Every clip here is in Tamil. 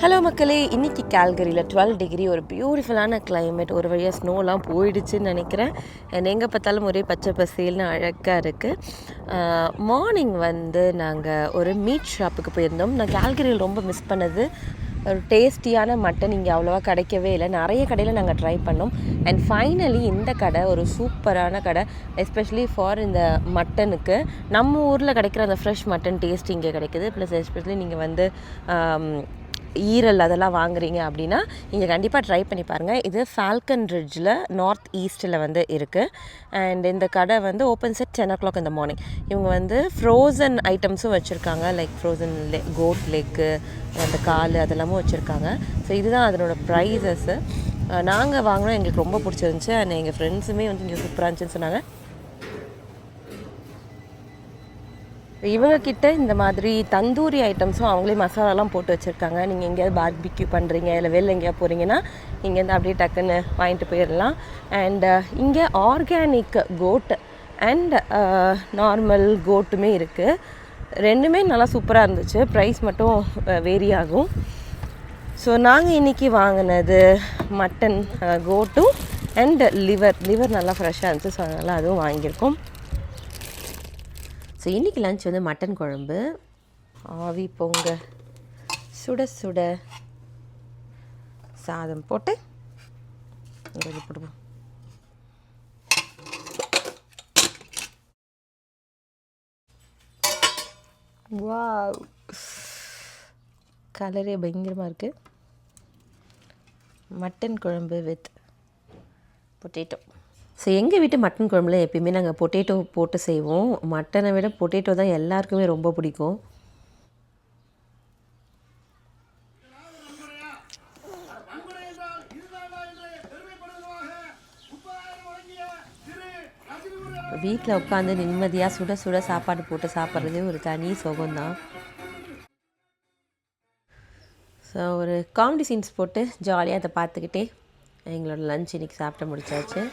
ஹலோ மக்களே, இன்றைக்கி கால்கரியில் 12 டிகிரி, ஒரு பியூட்டிஃபுல்லான கிளைமேட். ஒரு வழியாக ஸ்னோலாம் போயிடுச்சுன்னு நினைக்கிறேன். எங்கே பார்த்தாலும் ஒரே பச்சை பசேல்னு அழகாக இருக்குது. மார்னிங் நாங்கள் ஒரு மீட் ஷாப்புக்கு போயிருந்தோம். நான் கால்கரியில் ரொம்ப மிஸ் பண்ணது ஒரு டேஸ்டியான மட்டன் இங்கே அவ்வளோவா கிடைக்கவே இல்லை. நிறைய கடையில் நாங்கள் ட்ரை பண்ணோம். அண்ட் ஃபைனலி இந்த கடை ஒரு சூப்பரான கடை, எஸ்பெஷலி ஃபார் இந்த மட்டனுக்கு. நம்ம ஊரில் கிடைக்கிற அந்த ஃப்ரெஷ் மட்டன் டேஸ்ட் இங்கே கிடைக்கிது. ப்ளஸ் எஸ்பெஷலி நீங்கள் ஈரல் அதெல்லாம் வாங்குறீங்க அப்படின்னா இங்கே கண்டிப்பாக ட்ரை பண்ணி பாருங்கள். இது ஃபால்கன் ரிட்ஜில் நார்த் ஈஸ்ட்டில் இருக்குது. அண்ட் இந்த கடை ஓப்பன்ஸ் அட் 10 o'clock இந்த மார்னிங். இவங்க ஃப்ரோசன் ஐட்டம்ஸும் வச்சுருக்காங்க, லைக் ஃப்ரோசன் கோட் லெக்கு, அந்த கால் அதெல்லாமும் வச்சுருக்காங்க. ஸோ இதுதான் அதனோட ப்ரைஸஸ்ஸு. நாங்கள் வாங்கினோம், எங்களுக்கு ரொம்ப பிடிச்சிருந்துச்சி. அண்ட் எங்கள் ஃப்ரெண்ட்ஸுமே இங்கே சூப்பராக இருந்துச்சுன்னு சொன்னாங்க. இவங்கக்கிட்ட இந்த மாதிரி தந்தூரி ஐட்டம்ஸும் அவங்களே மசாலாலாம் போட்டு வச்சுருக்காங்க. நீங்கள் எங்கேயாவது பார்பிக்யூ பண்ணுறீங்க இல்லை வெளில எங்கேயாவது போகிறீங்கன்னா இங்கேருந்து அப்படியே டக்குன்னு வாங்கிட்டு போயிடலாம். அண்ட் இங்கே ஆர்கானிக் கோட் அண்ட் நார்மல் கோட்டுமே இருக்குது. ரெண்டுமே நல்லா சூப்பராக இருந்துச்சு. ப்ரைஸ் மட்டும் வேரி ஆகும். ஸோ நாங்கள் இன்றைக்கி வாங்கினது மட்டன் கோட்டும் அண்ட் லிவர் நல்லா ஃப்ரெஷ்ஷாக இருந்துச்சு. ஸோ அதனால் அதுவும் வாங்கியிருக்கோம். ஸோ இன்றைக்கி லன்ச் மட்டன் குழம்பு, ஆவி பொங்க, சுட சுட சாதம் போட்டு போடுவோம். வாவ், கலரே பயங்கரமாக இருக்குது. மட்டன் குழம்பு வித் பொட்டேட்டோ. ஸோ எங்கள் வீட்டு மட்டன் குழம்புல எப்பயுமே நாங்கள் பொட்டேட்டோ போட்டு செய்வோம். மட்டனை விட பொட்டேட்டோ தான் எல்லாருக்குமே ரொம்ப பிடிக்கும். வீட்டில் உட்காந்து நிம்மதியாக சுட சுட சாப்பாடு போட்டு சாப்பிட்றதே ஒரு தனி சுகம்தான். ஸோ ஒரு காமெடி சீன்ஸ் போட்டு ஜாலியாக அதை பார்த்துக்கிட்டே எங்களோட லன்ச் இன்றைக்கி சாப்பிட்டு முடிச்சாச்சு.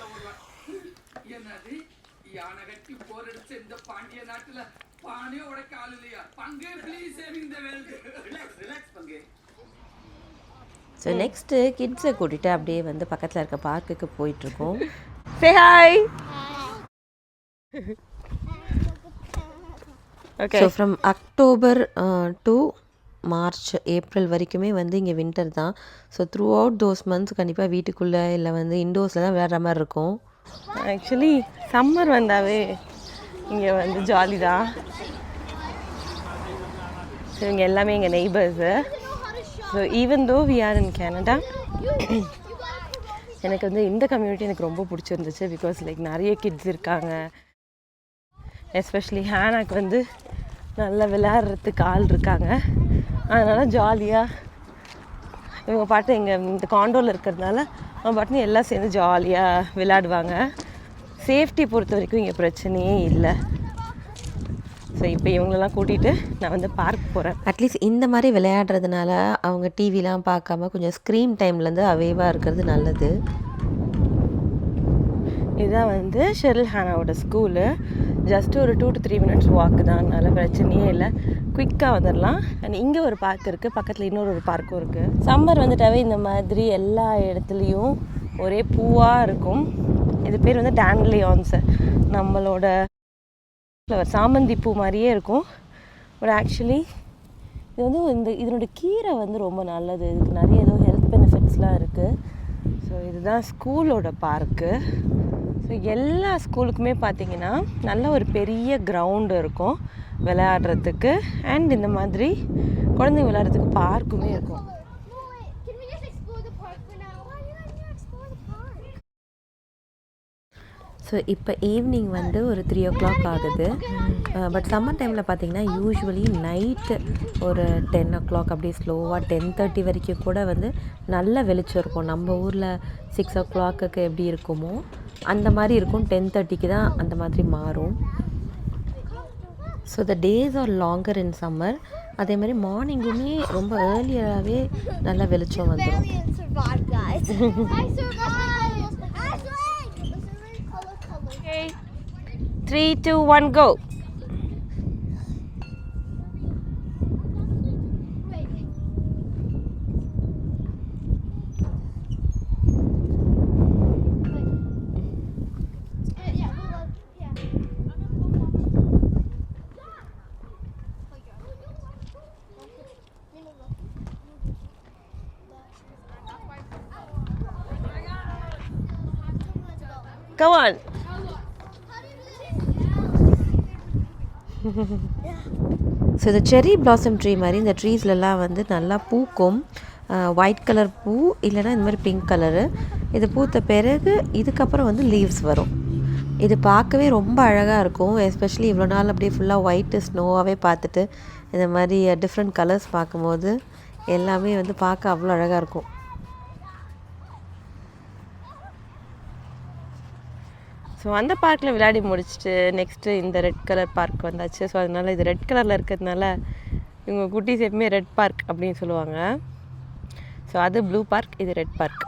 ஸோ நெக்ஸ்ட்டு கிட்ஸை கூட்டிகிட்டு அப்படியே பக்கத்தில் இருக்க பார்க்குக்கு போயிட்டுருக்கோம். Say hi. Okay. So from October to March April வரைக்குமே இங்கே வின்டர் தான். So through out those months கண்டிப்பாக வீட்டுக்குள்ளே இல்லை இன்டோர்ஸில் தான் விளையாடுற மாதிரி இருக்கும். ஆக்சுவலி சம்மர் வந்தாவே இங்கே ஜாலி தான். ஸோ இவங்க எல்லாமே எங்கள் neighbours. So even though we are in Canada, எனக்கு இந்த கம்யூனிட்டி எனக்கு ரொம்ப பிடிச்சிருந்துச்சு. பிகாஸ் லைக் நிறைய கிட்ஸ் இருக்காங்க. எஸ்பெஷலி ஹேனாக்கு நல்லா விளையாடுறதுக்கு ஆள் இருக்காங்க. அதனால் ஜாலியாக இவங்க பாட்டு இந்த காண்டோவில் இருக்கிறதுனால அவங்க பாட்டுன்னு எல்லாம் சேர்ந்து ஜாலியாக விளையாடுவாங்க. சேஃப்டி பொறுத்த வரைக்கும் இங்கே பிரச்சனையே இல்லை. ஸோ இப்போ இவங்களெல்லாம் கூட்டிகிட்டு நான் பார்க் போகிறேன். அட்லீஸ்ட் இந்த மாதிரி விளையாடுறதுனால அவங்க டிவிலாம் பார்க்காம கொஞ்சம் ஸ்க்ரீன் டைம்லேருந்து அவேவாக இருக்கிறது நல்லது. இதுதான் ஷெரில் ஹானாவோட ஸ்கூலு. ஜஸ்ட்டு ஒரு 2 to 3 minutes வாக்கு தான், அதனால பிரச்சனையே இல்லை. குயிக்காக வந்துடலாம். அண்ட் இங்கே ஒரு பார்க் இருக்குது, பக்கத்தில் இன்னொரு பார்க்கும் இருக்குது. சம்மர் வந்துட்டாவே இந்த மாதிரி எல்லா இடத்துலையும் ஒரே பூவாக இருக்கும். இது பேர் டேண்ட்லியான்ஸு. நம்மளோட சாமந்தி பூ மாதிரியே இருக்கும். பட் ஆக்சுவலி இது இதனோட கீரை ரொம்ப நல்லது. இதுக்கு நிறைய ஏதோ ஹெல்த் பெனிஃபிட்ஸ்லாம் இருக்குது. ஸோ இதுதான் ஸ்கூலோட பார்க்கு. ஸோ எல்லா ஸ்கூலுக்குமே பார்த்திங்கன்னா நல்ல ஒரு பெரிய கிரவுண்டு இருக்கும் விளையாடுறதுக்கு. அண்ட் இந்த மாதிரி குழந்தைங்க விளையாடுறதுக்கு பார்க்குமே இருக்கும். ஸோ இப்போ ஈவினிங் ஒரு 3 o'clock ஆகுது. பட் சம்மர் டைமில் பார்த்திங்கன்னா யூஸ்வலி நைட்டு ஒரு 10 o'clock அப்படியே ஸ்லோவாக 10:30 வரைக்கும் கூட நல்ல வெளிச்சம் இருக்கும். நம்ம ஊரில் 6 o'clock எப்படி இருக்குமோ அந்த மாதிரி இருக்கும். 10:30 தான் அந்த மாதிரி மாறும். So the days are longer in summer. அதே மாதிரி மார்னிங்குமே ரொம்ப ஏர்லியராகவே நல்ல வெளிச்சம் வந்துடும். 3, 2, 1 go. Come on. ஸோ இந்த செர்ரி பிளாசம் ட்ரீ மாதிரி இந்த ட்ரீஸ்லலாம் வந்து நல்லா பூக்கும். ஒயிட் கலர் பூ இல்லைனா இந்த மாதிரி பிங்க் கலரு. இது பூத்த பிறகு இதுக்கப்புறம் வந்து லீவ்ஸ் வரும். இது பார்க்கவே ரொம்ப அழகாக இருக்கும். எஸ்பெஷலி இவ்வளோ நாள் அப்படியே ஃபுல்லாக ஒயிட்டு ஸ்னோவாகவே பார்த்துட்டு இந்த மாதிரி டிஃப்ரெண்ட் கலர்ஸ் பார்க்கும்போது எல்லாமே வந்து பார்க்க அவ்வளோ அழகாக இருக்கும். ஸோ அந்த பார்க்கில் விளையாடி முடிச்சுட்டு நெக்ஸ்ட்டு இந்த ரெட் கலர் பார்க் வந்தாச்சு. ஸோ அதனால் இது ரெட் கலரில் இருக்கிறதுனால இவங்க குட்டீஸ் எப்பவுமே ரெட் பார்க் அப்படின்னு சொல்லுவாங்க. ஸோ அது ப்ளூ பார்க், இது ரெட் பார்க்.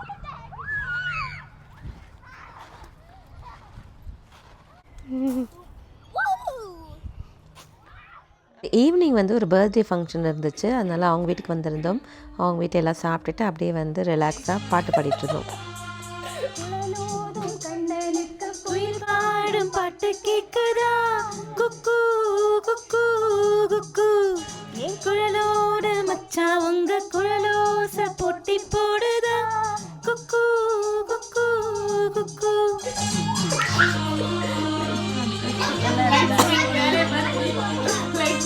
ஈவினிங் வந்து ஒரு பர்த்டே ஃபங்க்ஷன் இருந்துச்சு. அதனால் அவங்க வீட்டுக்கு வந்திருந்தோம். அவங்க வீட்டை எல்லாம் சாப்பிட்டுட்டு அப்படியே வந்து ரிலாக்ஸாக பாட்டு பாடிட்டு இருந்தோம். பாட்டு கேக்குதா குக்கு குக்கு குக்கு என் குழலோட மச்சா உங்க குழலோச போட்டி போடுதா குக்கு குக்கு குக்கு.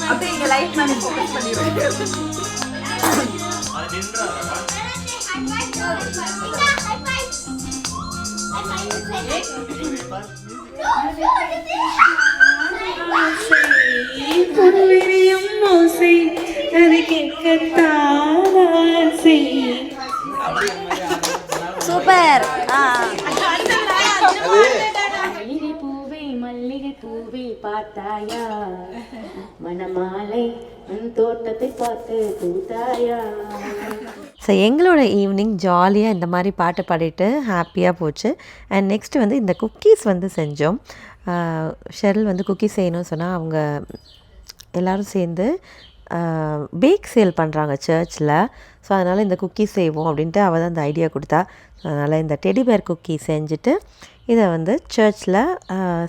அப்படியே இங்க லைட் மேல ஃபோக்கஸ் பண்ணிடுங்க. சூப்பர். மல்லிகை பூவே பார்த்தாயா, மணமாலை தோட்டத்தை பார்த்து பூத்தாயா. ஸோ எங்களோட ஈவினிங் ஜாலியாக இந்த மாதிரி பாட்டு பாடிட்டு ஹாப்பியாக போச்சு. அண்ட் நெக்ஸ்ட்டு வந்து இந்த குக்கீஸ் வந்து செஞ்சோம். ஷெரில் வந்து குக்கீஸ் செய்யணும்னு சொன்னால் அவங்க எல்லோரும் சேர்ந்து பேக் சேல் பண்ணுறாங்க சர்ச்சில். ஸோ அதனால் இந்த குக்கீஸ் செய்வோம் அப்படின்ட்டு அவள் தான் இந்த ஐடியா கொடுத்தா. அதனால் இந்த டெடிபேர் குக்கீ செஞ்சுட்டு இதை வந்து சர்ச்சில்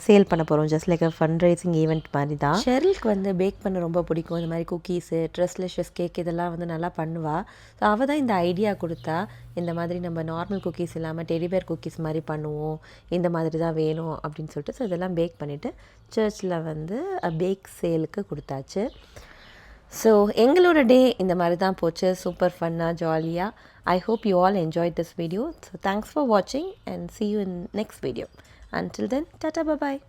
சேல் பண்ண போகிறோம். Just like fund raising event மாதிரி தான். ஷெரிலுக்கு வந்து பேக் பண்ண ரொம்ப பிடிக்கும். இந்த மாதிரி குக்கீஸு, ட்ரெஸ்லெஷஸ் கேக் இதெல்லாம் வந்து நல்லா பண்ணுவாள். ஸோ அவள் தான் இந்த ஐடியா கொடுத்தா. இந்த மாதிரி நம்ம நார்மல் குக்கீஸ் இல்லாமல் டெடிபேர் குக்கீஸ் மாதிரி பண்ணுவோம், இந்த மாதிரி தான் வேணும் அப்படின்னு சொல்லிட்டு. ஸோ இதெல்லாம் பேக் பண்ணிவிட்டு சர்ச்சில் வந்து பேக் சேலுக்கு கொடுத்தாச்சு. ஸோ எங்களோட டே இந்த மாதிரி தான் போச்சு. சூப்பர் ஃபன்னாக ஜாலியாக. I hope you all enjoyed this video. So thanks for watching and see you in next video. Until then, tata bye bye.